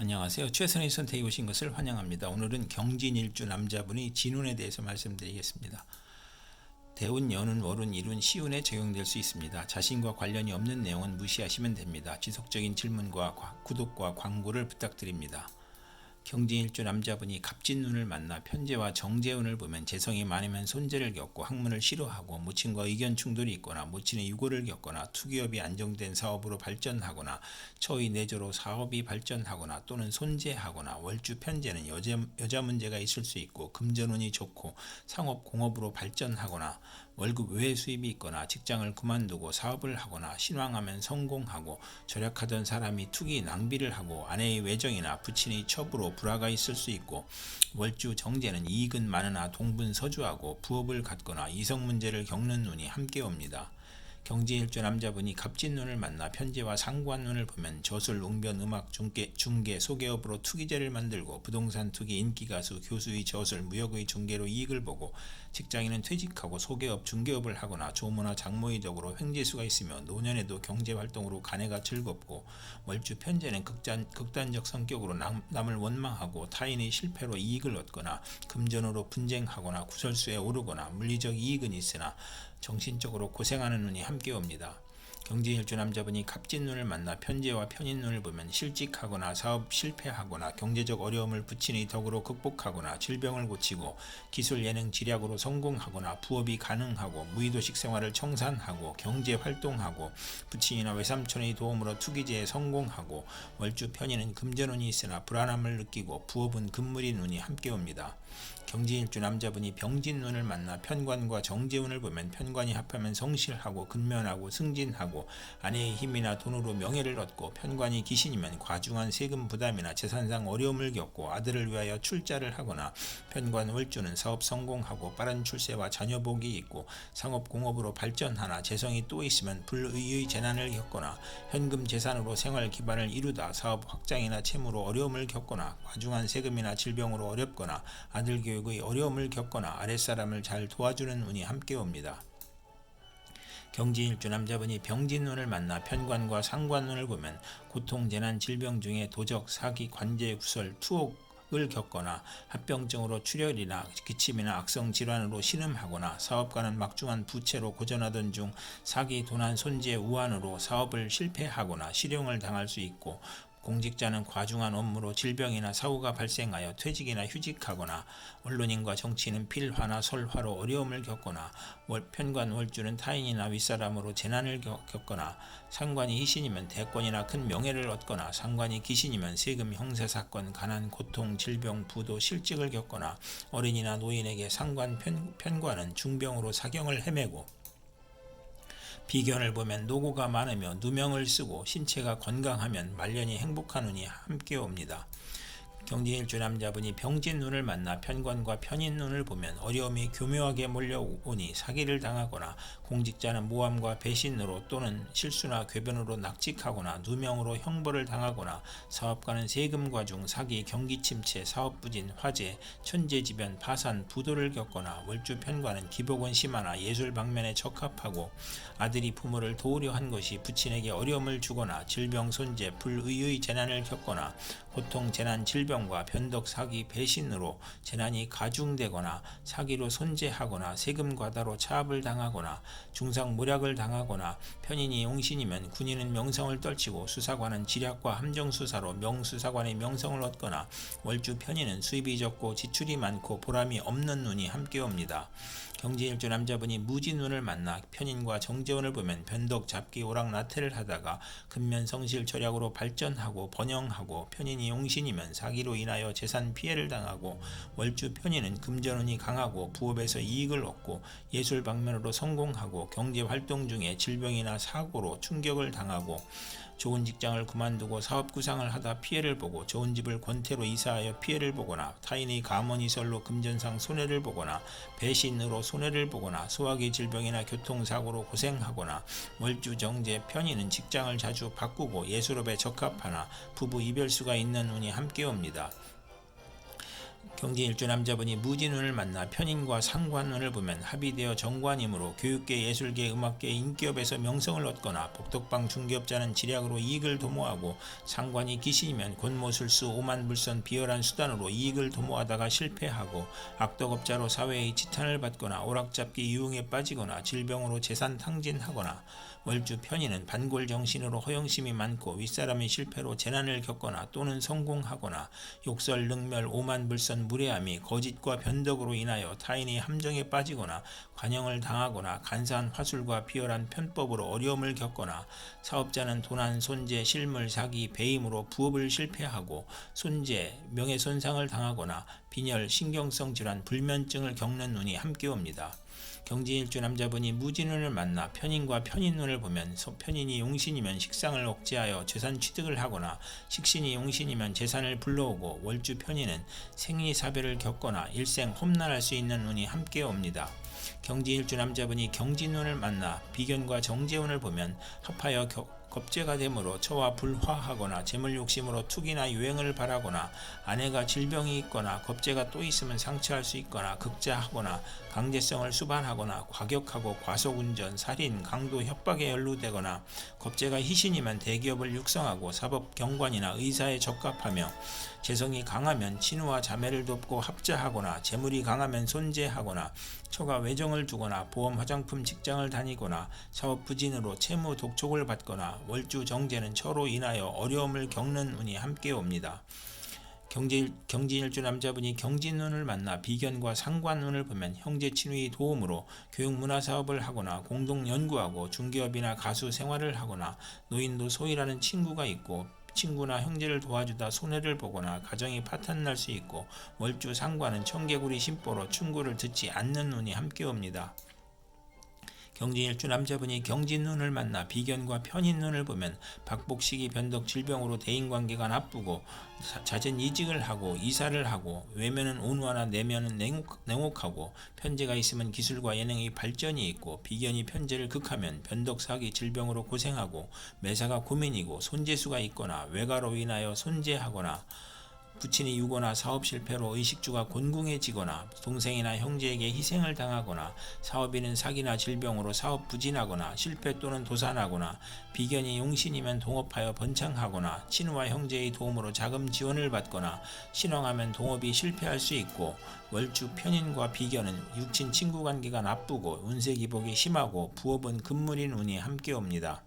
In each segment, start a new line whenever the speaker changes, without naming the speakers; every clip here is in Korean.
안녕하세요. 최선의 선택에 오신 것을 환영합니다. 오늘은 경진일주 남자분의 진운에 대해서 말씀드리겠습니다. 대운, 연운, 월운, 일운, 시운에 적용될 수 있습니다. 자신과 관련이 없는 내용은 무시하시면 됩니다. 지속적인 질문과 구독과 광고를 부탁드립니다. 경진일주 남자분이 갑진운을 만나 편재와 정재운을 보면 재성이 많으면 손재를 겪고 학문을 싫어하고 모친과 의견 충돌이 있거나 모친의 유고를 겪거나 투기업이 안정된 사업으로 발전하거나 처의 내조로 사업이 발전하거나 또는 손재하거나 월주 편재는 여자 문제가 있을 수 있고 금전운이 좋고 상업 공업으로 발전하거나 월급 외 수입이 있거나 직장을 그만두고 사업을 하거나 신왕하면 성공하고 절약하던 사람이 투기 낭비를 하고 아내의 외정이나 부친의 첩으로 불화가 있을 수 있고 월주 정제는 이익은 많으나 동분서주하고 부업을 갖거나 이성 문제를 겪는 운이 함께 옵니다. 경진일주 남자분이 갑진운을 만나 편재와 상관운을 보면 저술, 웅변, 음악, 중개, 소개업으로 투기재를 만들고 부동산 투기, 인기가수, 교수의 저술, 무역의 중개로 이익을 보고 직장인은 퇴직하고 소개업, 중개업을 하거나 조모나 장모의 덕으로 횡재수가 있으며 노년에도 경제활동으로 가내가 즐겁고 월주 편재는 극단적 성격으로 남을 원망하고 타인의 실패로 이익을 얻거나 금전으로 분쟁하거나 구설수에 오르거나 물리적 이익은 있으나 정신적으로 고생하는 운이 함께 옵니다. 경진일주 남자분이 갑진운을 만나 편재와 편인운을 보면 실직하거나 사업 실패하거나 경제적 어려움을 부친의 덕으로 극복하거나 질병을 고치고 기술 예능 지략으로 성공하거나 부업이 가능하고 무의도식 생활을 청산하고 경제 활동하고 부친이나 외삼촌의 도움으로 투기제에 성공하고 월주 편인은 금전운이 있으나 불안함을 느끼고 부업은 금물인 운이 함께 옵니다. 경진일주 남자분이 병진운을 만나 편관과 정재운을 보면 편관이 합하면 성실하고 근면하고 승진하고 아내의 힘이나 돈으로 명예를 얻고 편관이 기신이면 과중한 세금 부담이나 재산상 어려움을 겪고 아들을 위하여 출자를 하거나 편관 월주는 사업 성공하고 빠른 출세와 자녀 복이 있고 상업 공업으로 발전하나 재성이 또 있으면 불의의 재난을 겪거나 현금 재산으로 생활 기반을 이루다 사업 확장이나 채무로 어려움을 겪거나 과중한 세금이나 질병으로 어렵거나 아들 교육의 어려움을 겪거나 아랫사람을 잘 도와주는 운이 함께 옵니다. 경진일주 남자분이 병진운을 만나 편관과 상관운을 보면 고통, 재난, 질병 중에 도적, 사기, 관제, 구설, 투옥을 겪거나 합병증으로 출혈이나 기침이나 악성 질환으로 신음하거나 사업가는 막중한 부채로 고전하던 중 사기, 도난, 손재, 우환으로 사업을 실패하거나 실형을 당할 수 있고 공직자는 과중한 업무로 질병이나 사고가 발생하여 퇴직이나 휴직하거나 언론인과 정치인은 필화나 설화로 어려움을 겪거나 편관 월주는 타인이나 윗사람으로 재난을 겪거나 상관이 희신이면 대권이나 큰 명예를 얻거나 상관이 기신이면 세금, 형사사건, 가난, 고통, 질병, 부도, 실직을 겪거나 어린이나 노인에게 상관 편관은 중병으로 사경을 헤매고 비견을 보면 노고가 많으며 누명을 쓰고 신체가 건강하면 말년이 행복한 운이 함께 옵니다. 경진일주 남자분이 병진운을 만나 편관과 편인운을 보면 어려움이 교묘하게 몰려오니 사기를 당하거나 공직자는 모함과 배신으로 또는 실수나 궤변으로 낙직하거나 누명으로 형벌을 당하거나 사업가는 세금 과중, 사기, 경기 침체, 사업 부진, 화재, 천재지변, 파산, 부도를 겪거나 월주 편관은 기복은 심하나 예술 방면에 적합하고 아들이 부모를 도우려 한 것이 부친에게 어려움을 주거나 질병, 손재, 불의의 재난을 겪거나 고통, 재난, 질병과 변덕, 사기, 배신으로 재난이 가중되거나 사기로 손재하거나 세금 과다로 차압을 당하거나 중상모략을 당하거나 편인이 용신이면 군인은 명성을 떨치고 수사관은 지략과 함정수사로 명수사관의 명성을 얻거나 월주 편인은 수입이 적고 지출이 많고 보람이 없는 운이 함께 옵니다. 경진일주 남자분이 무진운을 만나 편인과 정재운을 보면 변덕, 잡기, 오락나태를 하다가 근면성실 절약으로 발전하고 번영하고 편인이 용신이면 사기로 인하여 재산 피해를 당하고 월주 편인은 금전운이 강하고 부업에서 이익을 얻고 예술 방면으로 성공하고 경제활동 중에 질병이나 사고로 충격을 당하고 좋은 직장을 그만두고 사업 구상을 하다 피해를 보고 좋은 집을 권태로 이사하여 피해를 보거나 타인의 감언이설로 금전상 손해를 보거나 배신으로 손해를 보거나 소화기 질병이나 교통사고로 고생하거나 월주 정제 편인은 직장을 자주 바꾸고 예술업에 적합하나 부부 이별수가 있는 운이 함께 옵니다. 경진일주 남자분이 무진운을 만나 편인과 상관운을 보면 합의되어 정관이므로 교육계, 예술계, 음악계, 인기업에서 명성을 얻거나 복덕방 중개업자는 지략으로 이익을 도모하고 상관이 기신이면 권모술수 오만불선 비열한 수단으로 이익을 도모하다가 실패하고 악덕업자로 사회의 지탄을 받거나 오락잡기 유흥에 빠지거나 질병으로 재산 탕진하거나 월주 편인은 반골정신으로 허영심이 많고 윗사람의 실패로 재난을 겪거나 또는 성공하거나 욕설, 능멸, 오만불선, 무례함이 거짓과 변덕으로 인하여 타인의 함정에 빠지거나 관영을 당하거나 간사한 화술과 비열한 편법으로 어려움을 겪거나 사업자는 도난, 손재, 실물, 사기, 배임으로 부업을 실패하고 손재, 명예손상을 당하거나 빈혈, 신경성 질환, 불면증을 겪는 운이 함께 옵니다. 경진일주 남자분이 무진운을 만나 편인과 편인운을 보면 편인이 용신이면 식상을 억제하여 재산 취득을 하거나 식신이 용신이면 재산을 불러오고 월주 편인은 생리사별을 겪거나 일생 험난할 수 있는 운이 함께 옵니다. 경진일주 남자분이 경진운을 만나 비견과 정재운을 보면 합하여 겁재가 되므로 처와 불화하거나 재물욕심으로 투기나 유행을 바라거나 아내가 질병이 있거나 겁재가 또 있으면 상처할 수 있거나 극자하거나 강제성을 수반하거나 과격하고 과속운전, 살인, 강도, 협박에 연루되거나 겁재가 희신이면 대기업을 육성하고 사법경관이나 의사에 적합하며 재성이 강하면 친우와 자매를 돕고 합자하거나 재물이 강하면 손재하거나 처가 외정을 두거나 보험, 화장품, 직장을 다니거나 사업 부진으로 채무, 독촉을 받거나 월주 정제는 처로 인하여 어려움을 겪는 운이 함께 옵니다. 경진일주 남자분이 경진운을 만나 비견과 상관운을 보면 형제 친구의 도움으로 교육문화사업을 하거나 공동연구하고 중개업이나 가수 생활을 하거나 노인도 소이라는 친구가 있고 친구나 형제를 도와주다 손해를 보거나 가정이 파탄날 수 있고 월주 상관은 청개구리 심보로 충고를 듣지 않는 운이 함께 옵니다. 경진일주 남자분이 경진운을 만나 비견과 편인운을 보면 박복식이 변덕 질병으로 대인관계가 나쁘고 잦은 이직을 하고 이사를 하고 외면은 온화나 내면은 냉혹하고 편제가 있으면 기술과 예능의 발전이 있고 비견이 편제를 극하면 변덕 사기 질병으로 고생하고 매사가 고민이고 손재수가 있거나 외가로 인하여 손재하거나 부친이 유고나 사업 실패로 의식주가 곤궁해지거나 동생이나 형제에게 희생을 당하거나 사업인은 사기나 질병으로 사업 부진하거나 실패 또는 도산하거나 비견이 용신이면 동업하여 번창하거나 친우와 형제의 도움으로 자금 지원을 받거나 신앙하면 동업이 실패할 수 있고 월주 편인과 비견은 육친 친구 관계가 나쁘고 운세 기복이 심하고 부업은 금물인 운이 함께 옵니다.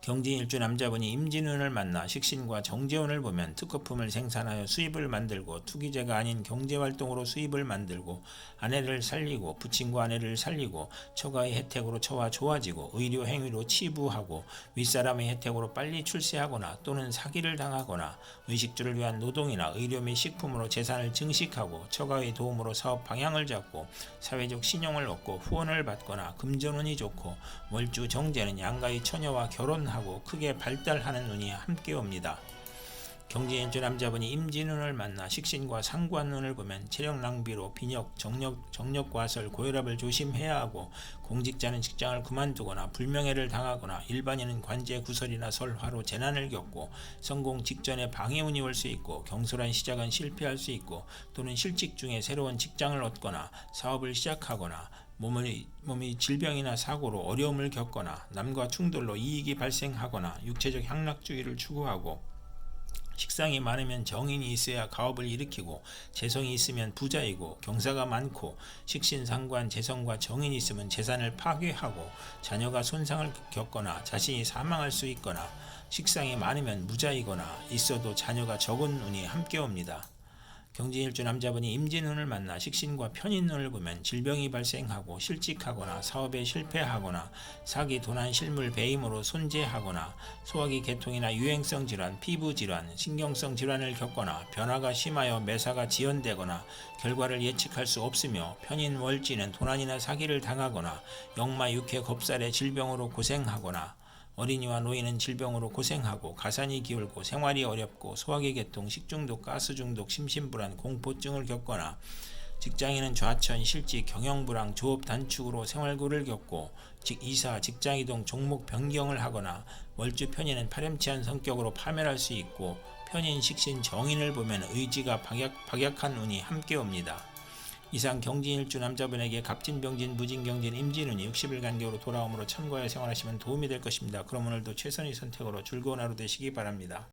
경진일주 남자분이 임진운을 만나 식신과 정재운을 보면 특허품을 생산하여 수입을 만들고 투기제가 아닌 경제활동으로 수입을 만들고 아내를 살리고 부친과 아내를 살리고 처가의 혜택으로 처와 좋아지고 의료 행위로 치부하고 윗사람의 혜택으로 빨리 출세하거나 또는 사기를 당하거나 의식주를 위한 노동이나 의료 및 식품으로 재산을 증식하고 처가의 도움으로 사업 방향을 잡고 사회적 신용을 얻고 후원을 받거나 금전운이 좋고 월주 정제는 양가의 처녀와 결혼하고 크게 발달하는 운이 함께 옵니다. 경진일주 남자분이 임진운을 만나 식신과 상관운을 보면 체력 낭비로 빈역, 정력과설, 고혈압을 조심해야 하고 공직자는 직장을 그만두거나 불명예를 당하거나 일반인은 관제 구설이나 설화로 재난을 겪고 성공 직전에 방해운이 올 수 있고 경솔한 시작은 실패할 수 있고 또는 실직 중에 새로운 직장을 얻거나 사업을 시작하거나 몸의 질병이나 사고로 어려움을 겪거나 남과 충돌로 이익이 발생하거나 육체적 향락주의를 추구하고 식상이 많으면 정인이 있어야 가업을 일으키고 재성이 있으면 부자이고 경사가 많고 식신상관 재성과 정인이 있으면 재산을 파괴하고 자녀가 손상을 겪거나 자신이 사망할 수 있거나 식상이 많으면 무자이거나 있어도 자녀가 적은 운이 함께 옵니다. 경진일주 남자분이 임진운을 만나 식신과 편인운을 보면 질병이 발생하고 실직하거나 사업에 실패하거나 사기, 도난, 실물, 배임으로 손재하거나 소화기 계통이나 유행성 질환, 피부 질환, 신경성 질환을 겪거나 변화가 심하여 매사가 지연되거나 결과를 예측할 수 없으며 편인 월지는 도난이나 사기를 당하거나 역마 육해 겁살의 질병으로 고생하거나 어린이와 노인은 질병으로 고생하고 가산이 기울고 생활이 어렵고 소화기 계통, 식중독, 가스중독, 심신불안, 공포증을 겪거나 직장인은 좌천, 실직, 경영불황, 조업 단축으로 생활고를 겪고 이사, 직장이동, 종목 변경을 하거나 월주 편인은 파렴치한 성격으로 파멸할 수 있고 편인, 식신, 정인을 보면 의지가 박약한 운이 함께 옵니다. 이상 경진일주 남자분에게 갑진병진, 무진경진, 임진운이 60일 간격으로 돌아오므로 참고하여 생활하시면 도움이 될 것입니다. 그럼 오늘도 최선의 선택으로 즐거운 하루 되시기 바랍니다.